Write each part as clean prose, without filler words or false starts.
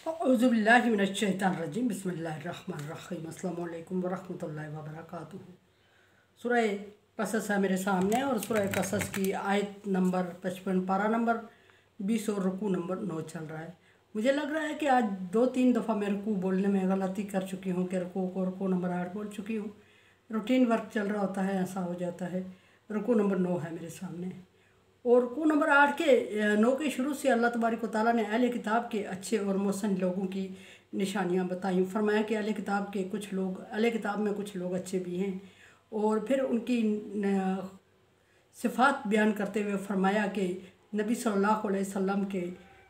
औज़ुबिल्लाहिमिनश्शैतानिर्रजीम बिस्मिल्लाहिर्रहमानिर्रहीम अस्सलामु अलैकुम वरहमतुल्लाहि वबरकातुहू। सूरह कसस है मेरे सामने और सूरह कसस की आयत नंबर 55 पारा नंबर 20 और रुकू नंबर 9 चल रहा है। मुझे लग रहा है कि आज 2-3 दफ़ा मैं रुकू बोलने में गलती कर चुकी हूँ कि रुकू नंबर 8 बोल चुकी हूँ। रूटीन वर्क चल रहा होता है, ऐसा हो जाता है। रुकू नंबर 9 है मेरे सामने और रुकू नंबर 8 के 9 के शुरू से अल्लाह तबारक व तआला ने अहले किताब के अच्छे और मोहसिन लोगों की निशानियां बताई। फरमाया कि अहले किताब के कुछ लोग, अहले किताब में कुछ लोग अच्छे भी हैं। और फिर उनकी सिफ़ात बयान करते हुए फरमाया कि नबी सल्लल्लाहु अलैहि वसल्लम के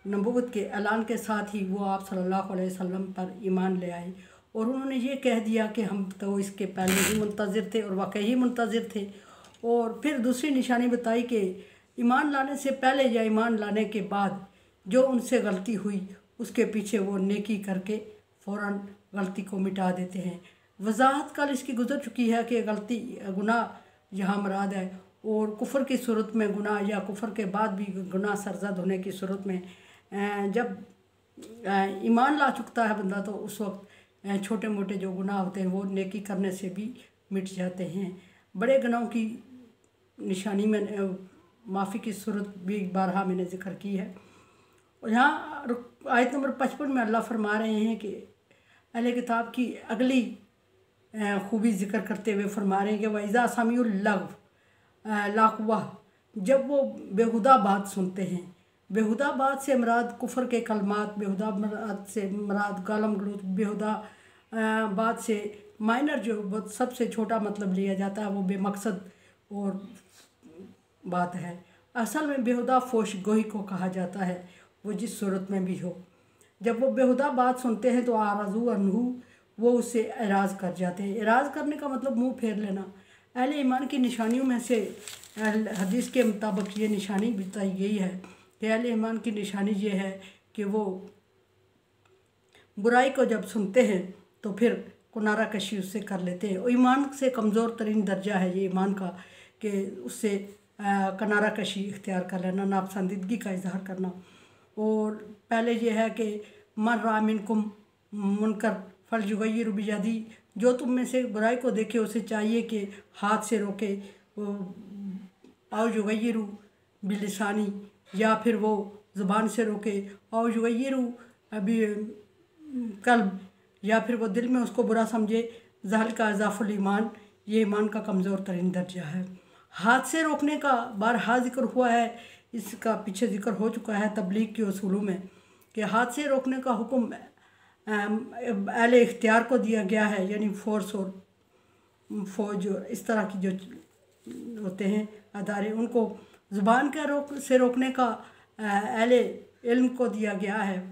नबूवत के ऐलान के साथ ही वो आप सल्लल्लाहु अलैहि वसल्लम पर ईमान ले आए और उन्होंने ये कह दिया कि हम तो इसके पहले ही मुंतज़िर थे और वाकई ही मुंतज़िर थे। और फिर दूसरी निशानी बताई कि ईमान लाने से पहले या ईमान लाने के बाद जो उनसे गलती हुई उसके पीछे वो नेकी करके फ़ौरन गलती को मिटा देते हैं। वजाहत कल इसकी गुजर चुकी है कि गलती गुनाह यहाँ मुराद है और कुफ़र की सूरत में गुनाह या कुफ़र के बाद भी गुनाह सरज़द होने की सूरत में जब ईमान ला चुकता है बंदा तो उस वक्त छोटे मोटे जो गुनाह होते हैं वो नेकी करने से भी मिट जाते हैं। बड़े गुनाहों की निशानी में माफ़ी की सूरत भी बारहा मैंने ज़िक्र की है। और यहाँ आयत नंबर 55 में अल्लाह फरमा रहे हैं कि अहले किताब की अगली खूबी ज़िक्र करते हुए फरमा रहे हैं कि वइज़ा समिउल लग़व लाक़वा, जब वो बेहुदा बात सुनते हैं। बेहुदा बात से मुराद कुफ़र के कलमात, बेहुदा बात से मुराद गालम गलौज, बेहुदा बात से माइनर जो बहुत सबसे छोटा मतलब लिया जाता है वो बेमकसद और बात है। असल में बेहुदा फोश गोही को कहा जाता है, वो जिस सूरत में भी हो। जब वो बेहुदा बात सुनते हैं तो आरज़ू अनहु, वो उससे एराज़ कर जाते हैं। एराज़ करने का मतलब मुंह फेर लेना। अहले ईमान की निशानियों में से हदीस के मुताबिक ये निशानी बताई गई है कि अहले ईमान की निशानी ये है कि वो बुराई को जब सुनते हैं तो फिर किनारा कशी उससे कर लेते हैं। और ईमान से कमज़ोर तरीन दर्जा है ये ईमान का कि उससे किनारा कशी इख्तियार कर लेना, नापसंदीदगी का इजहार करना। और पहले ये है कि मन रा मिनकुम मुनकर फलयुगय्यिरहु बियदी, जो तुम में से बुराई को देखे उसे चाहिए कि हाथ से रोके। औ युगय्यिरहु बिलिसानी, या फिर वो ज़ुबान से रोके। औ युगय्यिरहु अभी कल्ब, या फिर वो दिल में उसको बुरा समझे। ज़ालिका अज़ाफ़ुल ईमान, ये ईमान का कमज़ोर तरीन दर्जा है। हाथ से रोकने का बारहा जिक्र हुआ है, इसका पीछे जिक्र हो चुका है तबलीग के उसूलों में कि हाथ से रोकने का हुक्म अहले इख्तियार को दिया गया है, यानी फोर्स और फौज और इस तरह की जो होते हैं अदारे, उनको ज़ुबान के से रोकने का अहले इल्म को दिया गया है।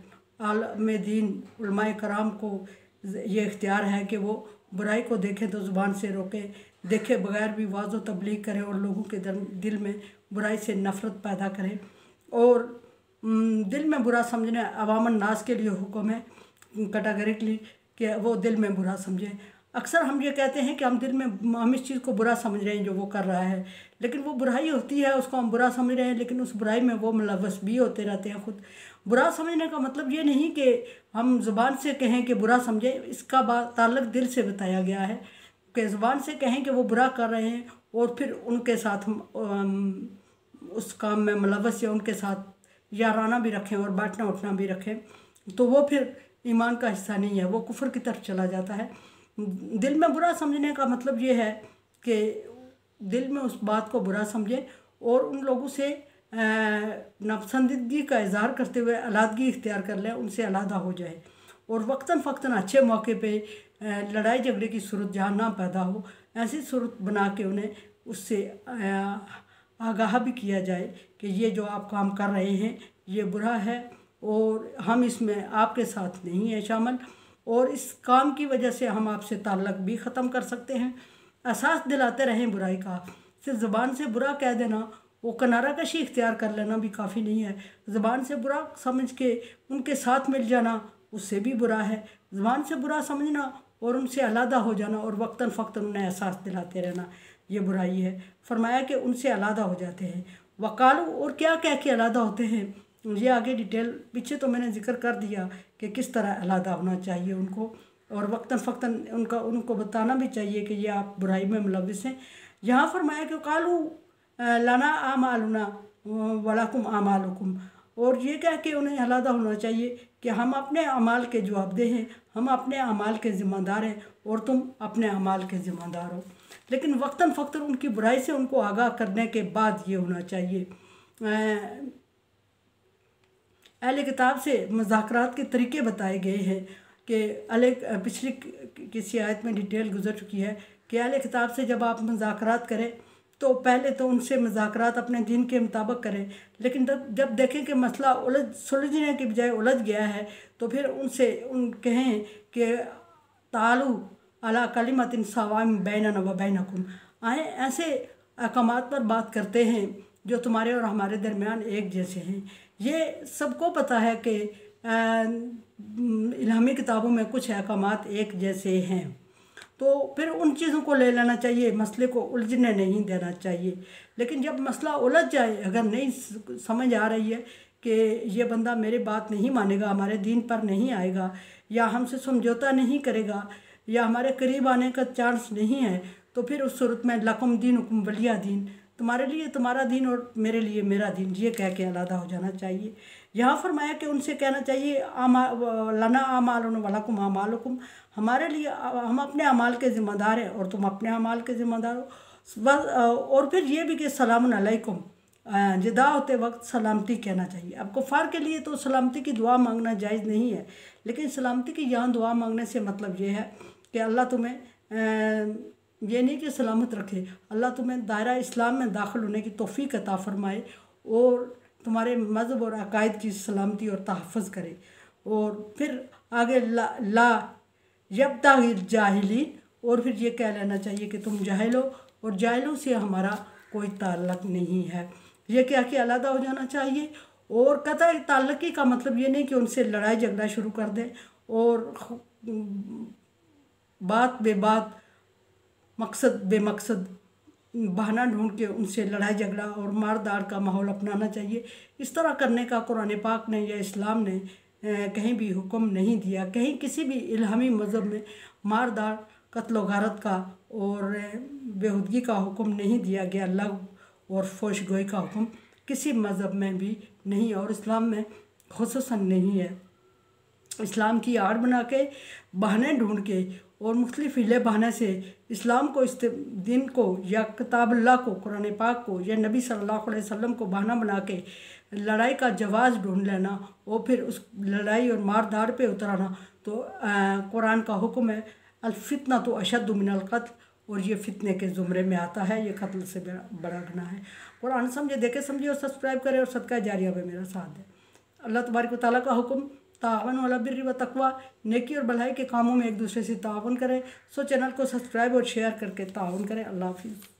आलम दीन उलमाए कराम को ये इख्तियार है कि वो बुराई को देखें तो ज़ुबान से रोकें, देखे बगैर भी वाज़ो तबलीग करें और लोगों के दिल में बुराई से नफ़रत पैदा करें। और दिल में बुरा समझना अवामन नास के लिए हुक्म है कैटेगरिकली कि वो दिल में बुरा समझें। अक्सर हम ये कहते हैं कि हम इस चीज़ को बुरा समझ रहे हैं जो वो कर रहा है, लेकिन वो बुराई होती है, उसको हम बुरा समझ रहे हैं, लेकिन उस बुराई में वो मुलव्वस भी होते रहते हैं खुद। बुरा समझने का मतलब ये नहीं कि हम ज़ुबान से कहें कि बुरा समझें, इसका ताल्लुक दिल से बताया गया है कि ज़ुबान से कहें कि वो बुरा कर रहे हैं और फिर उनके साथ उस काम में मुलव्वस या उनके साथ याराना भी रखें और बैठना उठना भी रखें, तो वो फिर ईमान का हिस्सा नहीं है, वो कुफ्र की तरफ चला जाता है। दिल में बुरा समझने का मतलब ये है कि दिल में उस बात को बुरा समझें और उन लोगों से नापसंदीदगी का इजहार करते हुए अलहदगी इख्तियार कर लें, उनसे अलहदा हो जाए। और वक्तन फ़क्तन अच्छे मौके पे लड़ाई झगड़े की सूरत जहाँ ना पैदा हो, ऐसी सूरत बना के उन्हें उससे आगाह भी किया जाए कि ये जो आप काम कर रहे हैं ये बुरा है और हम इसमें आपके साथ नहीं हैं शामिल, और इस काम की वजह से हम आपसे ताल्लुक़ भी ख़त्म कर सकते हैं। एहसास दिलाते रहें बुराई का। सिर्फ ज़ुबान से बुरा कह देना, वो किनारा कशी इख्तियार कर लेना भी काफ़ी नहीं है। ज़ुबान से बुरा समझ के उनके साथ मिल जाना उससे भी बुरा है। ज़ुबान से बुरा समझना और उनसे अलहदा हो जाना और वक्तन फ़क्तन उन्हें एहसास दिलाते रहना, ये बुराई है। फरमाया कि उनसे अलहदा हो जाते हैं। वकालू, और क्या कह के अलहदा होते हैं ये आगे डिटेल पीछे तो मैंने जिक्र कर दिया कि किस तरह अलहदा होना चाहिए उनको, और वक्तन फ़क्तन उनको बताना भी चाहिए कि ये आप बुराई में मुलविस हैं। यहाँ फरमाया कि कालू लाना आमालुना वलाकुम आमालुकुम, और ये कह के उन्हें अलहदा होना चाहिए कि हम अपने अमाल के जवाबदेह हैं, हम अपने अमाल के ज़िम्मेदार हैं और तुम अपने अमाल के ज़िम्मेदार हो। लेकिन वक्तन फ़क्तन उनकी बुराई से उनको आगाह करने के बाद ये होना चाहिए। अहले किताब से मुज़ाकरात के तरीके बताए गए हैं कि पिछली किसी आयत में डिटेल गुजर चुकी है कि अहले किताब से जब आप मुज़ाकरात करें तो पहले तो उनसे मुज़ाकरात अपने दीन के मुताबिक करें, लेकिन जब देखें कि मसला सुलझने के बजाय उलझ गया है तो फिर उनसे कहें कि तालू अला कलिमतिन सवाइन बैनना व बैनकुम, आए ऐसे अहकामात पर बात करते हैं जो तुम्हारे और हमारे दरमियान एक जैसे हैं। ये सबको पता है कि इल्हामी किताबों में कुछ अहकामात एक जैसे हैं, तो फिर उन चीज़ों को ले लेना चाहिए, मसले को उलझने नहीं देना चाहिए। लेकिन जब मसला उलझ जाए, अगर नहीं समझ आ रही है कि ये बंदा मेरी बात नहीं मानेगा, हमारे दीन पर नहीं आएगा, या हमसे समझौता नहीं करेगा, या हमारे करीब आने का चांस नहीं है, तो फिर उस सूरत में लकुम दीन हुकुम वलिया दीन, तुम्हारे लिए तुम्हारा दीन और मेरे लिए मेरा दीन, ये कह के अलहदा हो जाना चाहिए। यहाँ फरमाया कि उनसे कहना चाहिए लना आमालुन वलकुम आमालुकुम, हमारे लिए हम अपने अमाल के ज़िम्मेदार हैं और तुम अपने अमाल के ज़िम्मेदार हो। और फिर ये भी कि सलामुन अलैकुम, जिदा होते वक्त सलामती कहना चाहिए। अब कुफ़ार के लिए तो सलामती की दुआ मांगना जायज़ नहीं है, लेकिन सलामती की यहाँ दुआ मांगने से मतलब ये है कि अल्लाह तुम्हें ये नहीं कि सलामत रखे, अल्लाह तुम्हें दायरा इस्लाम में दाखिल होने की तौफीक अता फरमाए और तुम्हारे मज़हब और अकायद की सलामती और तहफ़्फ़ुज़ करे। और फिर आगे ला यब्ताग़ी जाहिलीन, और फिर ये कह लेना चाहिए कि तुम जाहिल हो और जाहिलों से हमारा कोई ताल्लुक़ नहीं है। ये क्या कि अलहदा हो जाना चाहिए। और कतई ताल्लुक़ी का मतलब ये नहीं कि उनसे लड़ाई झगड़ा शुरू कर दें और बात बेबात मकसद बेमकसद बहाना ढूंढ के उनसे लड़ाई झगड़ा और मार दाड़ का माहौल अपनाना चाहिए। इस तरह करने का कुरान पाक ने या इस्लाम ने कहीं भी हुक्म नहीं दिया। कहीं किसी भी इल्हामी मज़हब में मार दाड़ कत्ल गारत का और बेहुदगी का हुक्म नहीं दिया गया। लव और फोश गोई का हुक्म किसी मज़हब में भी नहीं और इस्लाम में खुसूसन नहीं है। इस्लाम की आड़ बना के बहाने ढूंढ के और मुख्तलिफ हीले बहाने से इस्लाम को, इस दिन को या किताबुल्लाह को, कुरान पाक को या नबी सल्लल्लाहु अलैहि वसल्लम को बहाना बना के लड़ाई का जवाज़ ढूंढ लेना और फिर उस लड़ाई और मार धाड़ पे उतराना, तो कुरान का हुक्म है अल-फितना तो अशद्दु मिनल क़त्ल, और ये फितने के ज़ुमरे में आता है, ये कत्ल से बड़ा गुनाह है। कुरान समझे, देखे समझे और सब्सक्राइब करें और सदका जारिया में मेरा साथ दें। अल्लाह तबारक व तआला का हुक्म तावन वाला बिर्रि व तक़वा, नेकी और भलाई के कामों में एक दूसरे से तावन करें। सो चैनल को सब्सक्राइब और शेयर करके तावन करें। अल्लाह हाफ़िज़।